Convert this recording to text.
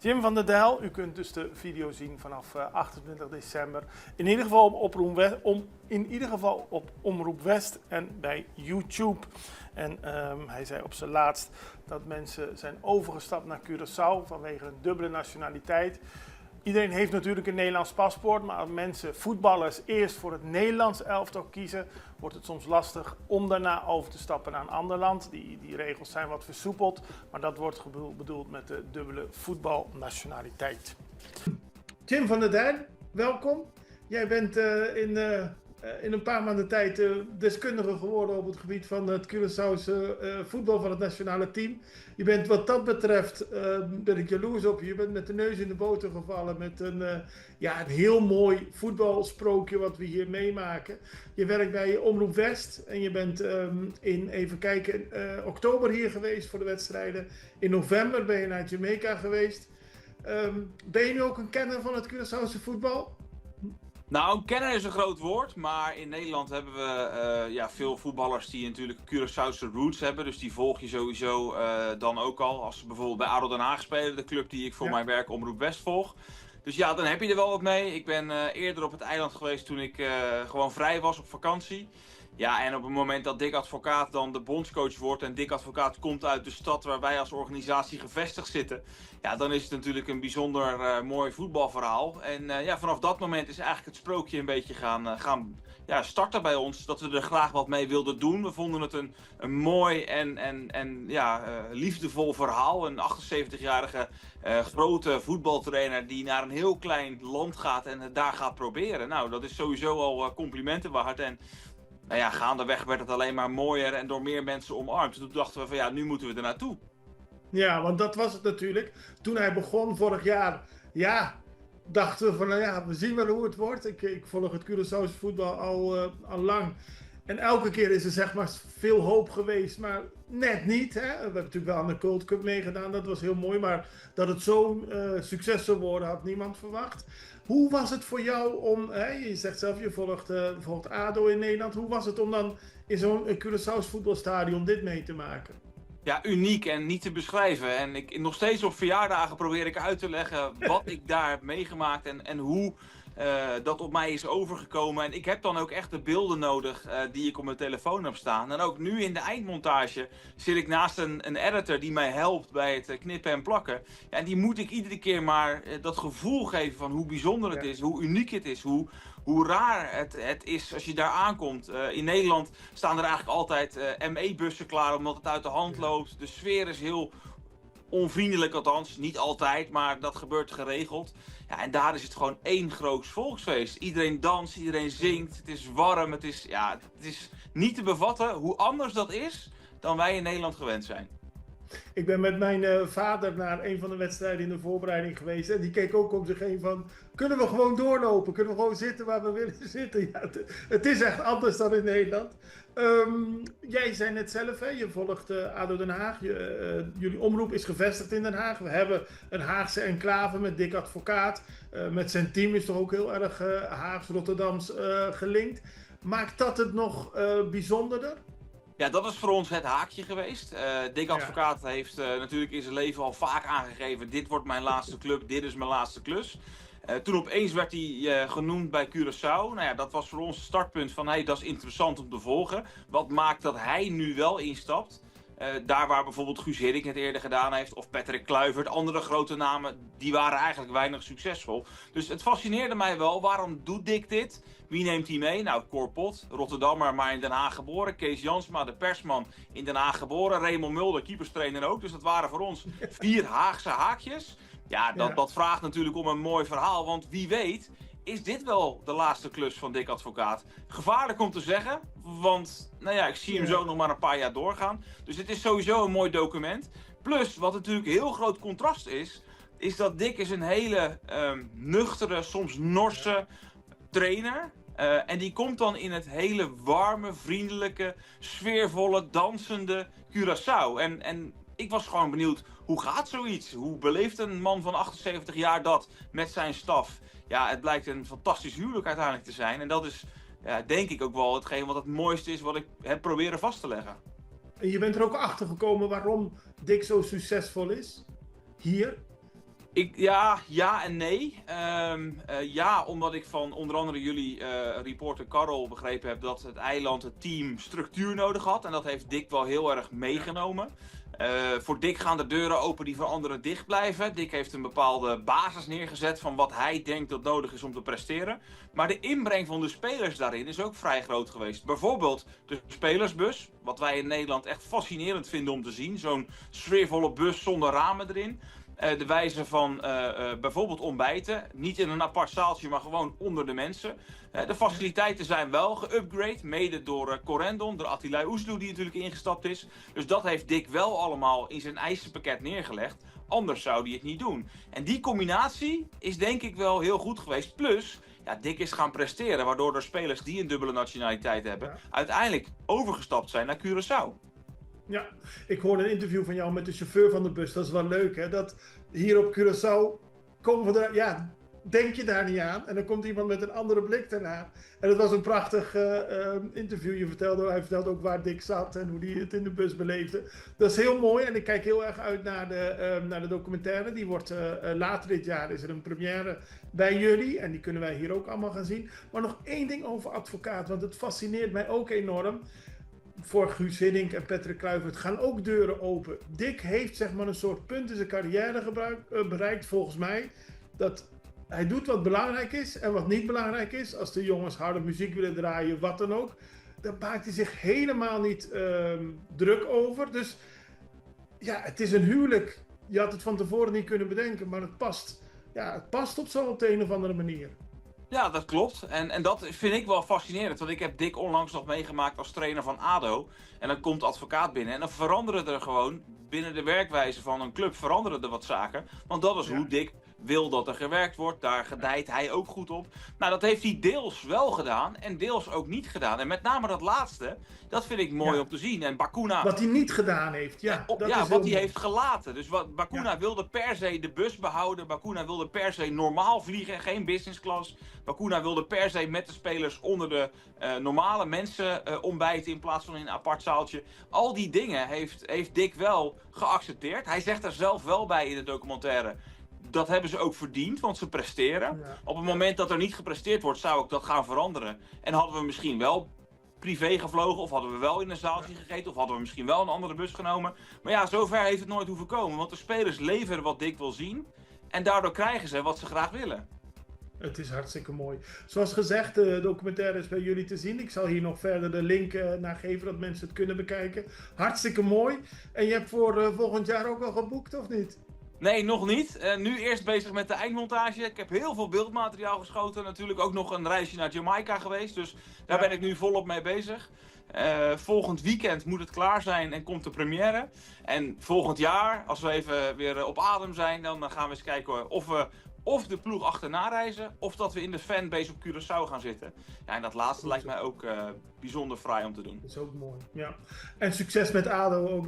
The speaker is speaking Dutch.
Jim van der Dijl, u kunt dus de video zien vanaf 28 december. In ieder geval op Omroep West en bij YouTube. En hij zei op zijn laatst dat mensen zijn overgestapt naar Curaçao vanwege een dubbele nationaliteit. Iedereen heeft natuurlijk een Nederlands paspoort, maar als mensen, voetballers, eerst voor het Nederlands elftal kiezen, wordt het soms lastig om daarna over te stappen naar een ander land. Die regels zijn wat versoepeld, maar dat wordt bedoeld met de dubbele voetbalnationaliteit. Jim van der Dijl, welkom. Jij bent in een paar maanden tijd deskundige geworden op het gebied van het Curaçaose voetbal van het nationale team. Je bent wat dat betreft, ben ik jaloers op je. Je bent met de neus in de boter gevallen met een heel mooi voetbalsprookje wat we hier meemaken. Je werkt bij Omroep West en je bent in oktober hier geweest voor de wedstrijden. In november ben je naar Jamaica geweest. Ben je nu ook een kenner van het Curaçaose voetbal? Nou, een kenner is een groot woord, maar in Nederland hebben we veel voetballers die natuurlijk Curaçaose roots hebben. Dus die volg je sowieso dan ook al. Als ze bijvoorbeeld bij ADO Den Haag spelen, de club die ik voor mijn werk Omroep West volg. Dus ja, dan heb je er wel wat mee. Ik ben eerder op het eiland geweest toen ik gewoon vrij was op vakantie. Ja, en op het moment dat Dick Advocaat dan de bondscoach wordt en Dick Advocaat komt uit de stad waar wij als organisatie gevestigd zitten, ja, dan is het natuurlijk een bijzonder mooi voetbalverhaal. En vanaf dat moment is eigenlijk het sprookje een beetje gaan starten bij ons, dat we er graag wat mee wilden doen. We vonden het een mooi en liefdevol verhaal. Een 78-jarige grote voetbaltrainer die naar een heel klein land gaat en het daar gaat proberen. Nou, dat is sowieso al complimenten waard. En gaandeweg werd het alleen maar mooier en door meer mensen omarmd. Toen dachten we van nu moeten we er naartoe. Ja, want dat was het natuurlijk. Toen hij begon vorig jaar, dachten we van we zien wel hoe het wordt. Ik volg het Curaçaose voetbal al lang. En elke keer is er zeg maar veel hoop geweest, maar net niet. Hè? We hebben natuurlijk wel aan de Gold Cup meegedaan, dat was heel mooi. Maar dat het zo'n succes zou worden had niemand verwacht. Hoe was het voor jou om, je zegt zelf je volgt ADO in Nederland. Hoe was het om dan in zo'n Curaçaose voetbalstadion dit mee te maken? Ja, uniek en niet te beschrijven. En nog steeds op verjaardagen probeer ik uit te leggen wat ik daar heb meegemaakt en hoe dat op mij is overgekomen. En ik heb dan ook echt de beelden nodig die ik op mijn telefoon heb staan. En ook nu in de eindmontage zit ik naast een editor die mij helpt bij het knippen en plakken. Ja, en die moet ik iedere keer maar dat gevoel geven van hoe bijzonder het is, hoe uniek het is, hoe raar het is als je daar aankomt. In Nederland staan er eigenlijk altijd ME-bussen klaar omdat het uit de hand loopt. De sfeer is heel onvriendelijk, althans niet altijd, maar dat gebeurt geregeld. Ja, en daar is het gewoon één groot volksfeest. Iedereen danst, iedereen zingt, het is warm, het is niet te bevatten hoe anders dat is dan wij in Nederland gewend zijn. Ik ben met mijn vader naar een van de wedstrijden in de voorbereiding geweest. En die keek ook om zich heen van, kunnen we gewoon doorlopen? Kunnen we gewoon zitten waar we willen zitten? Ja, het is echt anders dan in Nederland. Jij zei net zelf, je volgt ADO Den Haag. Jullie omroep is gevestigd in Den Haag. We hebben een Haagse enclave met Dick Advocaat. Met zijn team is toch ook heel erg Haags-Rotterdams gelinkt. Maakt dat het nog bijzonderder? Ja, dat is voor ons het haakje geweest. Dick Advocaat heeft natuurlijk in zijn leven al vaak aangegeven, dit wordt mijn laatste club, dit is mijn laatste klus. Toen opeens werd hij genoemd bij Curaçao. Nou ja, dat was voor ons het startpunt van, dat is interessant om te volgen. Wat maakt dat hij nu wel instapt? Daar waar bijvoorbeeld Guus Hiddink het eerder gedaan heeft, of Patrick Kluivert, andere grote namen, die waren eigenlijk weinig succesvol. Dus het fascineerde mij wel, waarom doet Dick dit? Wie neemt hij mee? Nou, Cor Pot, Rotterdammer, maar in Den Haag geboren. Kees Jansma, de persman, in Den Haag geboren. Raymond Mulder, keeperstrainer ook. Dus dat waren voor ons 4 Haagse haakjes. Ja, dat vraagt natuurlijk om een mooi verhaal, want wie weet is dit wel de laatste klus van Dick Advocaat. Gevaarlijk om te zeggen, want ik zie hem zo nog maar een paar jaar doorgaan. Dus het is sowieso een mooi document. Plus, wat natuurlijk een heel groot contrast is dat Dick is een hele nuchtere, soms norse trainer. En die komt dan in het hele warme, vriendelijke, sfeervolle, dansende Curaçao. En ik was gewoon benieuwd, hoe gaat zoiets? Hoe beleeft een man van 78 jaar dat met zijn staf? Ja, het blijkt een fantastisch huwelijk uiteindelijk te zijn. En dat is, denk ik ook wel hetgeen wat het mooiste is wat ik heb proberen vast te leggen. En je bent er ook achter gekomen waarom Dick zo succesvol is? Hier? Ja en nee. Ja, omdat ik van onder andere jullie reporter Karel begrepen heb dat het eiland, het team, structuur nodig had. En dat heeft Dick wel heel erg meegenomen. Voor Dick gaan de deuren open die voor anderen dicht blijven. Dick heeft een bepaalde basis neergezet van wat hij denkt dat nodig is om te presteren. Maar de inbreng van de spelers daarin is ook vrij groot geweest. Bijvoorbeeld de spelersbus, wat wij in Nederland echt fascinerend vinden om te zien. Zo'n sfeervolle bus zonder ramen erin. De wijze van bijvoorbeeld ontbijten. Niet in een apart zaaltje, maar gewoon onder de mensen. De faciliteiten zijn wel geupgrade. Mede door Corendon, door Attilay Oesloe die natuurlijk ingestapt is. Dus dat heeft Dick wel allemaal in zijn eisenpakket neergelegd. Anders zou hij het niet doen. En die combinatie is denk ik wel heel goed geweest. Plus, ja, Dick is gaan presteren. Waardoor er spelers die een dubbele nationaliteit hebben uiteindelijk overgestapt zijn naar Curaçao. Ja, ik hoorde een interview van jou met de chauffeur van de bus. Dat is wel leuk, hè? Dat hier op Curaçao komen we er, ja, denk je daar niet aan. En dan komt iemand met een andere blik daarna. En het was een prachtig interview. Hij vertelde ook waar Dick zat en hoe hij het in de bus beleefde. Dat is heel mooi en ik kijk heel erg uit naar de documentaire. Die wordt later dit jaar, is er een première bij jullie. En die kunnen wij hier ook allemaal gaan zien. Maar nog één ding over Advocaat, want het fascineert mij ook enorm. Voor Guus Hiddink en Patrick Kluivert gaan ook deuren open. Dick heeft zeg maar een soort punt in zijn carrière bereikt volgens mij. Dat hij doet wat belangrijk is en wat niet belangrijk is. Als de jongens harde muziek willen draaien, wat dan ook. Daar maakt hij zich helemaal niet druk over. Dus ja, het is een huwelijk. Je had het van tevoren niet kunnen bedenken, maar het past. Ja, het past op de een of andere manier. Ja, dat klopt. En dat vind ik wel fascinerend. Want ik heb Dick onlangs nog meegemaakt als trainer van ADO. En dan komt de advocaat binnen. En dan veranderen er gewoon binnen de werkwijze van een club veranderen er wat zaken. Want dat is hoe Dick wil dat er gewerkt wordt. Daar gedijt hij ook goed op. Nou, dat heeft hij deels wel gedaan en deels ook niet gedaan. En met name dat laatste, dat vind ik mooi om te zien. En Bacuna... Wat hij niet gedaan heeft, wat hij heeft gelaten. Dus Bacuna wilde per se de bus behouden. Bacuna wilde per se normaal vliegen, geen business class. Bacuna wilde per se met de spelers onder de normale mensen ontbijten in plaats van in een apart zaaltje. Al die dingen heeft Dick wel geaccepteerd. Hij zegt er zelf wel bij in de documentaire. Dat hebben ze ook verdiend, want ze presteren. Ja. Op het moment dat er niet gepresteerd wordt, zou ik dat gaan veranderen. En hadden we misschien wel privé gevlogen, of hadden we wel in een zaaltje gegeten, of hadden we misschien wel een andere bus genomen. Maar ja, zover heeft het nooit hoeven komen, want de spelers leveren wat Dick wil zien. En daardoor krijgen ze wat ze graag willen. Het is hartstikke mooi. Zoals gezegd, de documentaire is bij jullie te zien. Ik zal hier nog verder de link naar geven, dat mensen het kunnen bekijken. Hartstikke mooi. En je hebt voor volgend jaar ook al geboekt, of niet? Nee, nog niet. Nu eerst bezig met de eindmontage. Ik heb heel veel beeldmateriaal geschoten. Natuurlijk ook nog een reisje naar Jamaica geweest. Dus daar ben ik nu volop mee bezig. Volgend weekend moet het klaar zijn en komt de première. En volgend jaar, als we even weer op adem zijn, dan gaan we eens kijken of de ploeg achterna reizen, of dat we in de fanbase op Curaçao gaan zitten. Ja, en dat laatste lijkt mij ook bijzonder fraai om te doen. Dat is ook mooi, ja. En succes met ADO ook nog.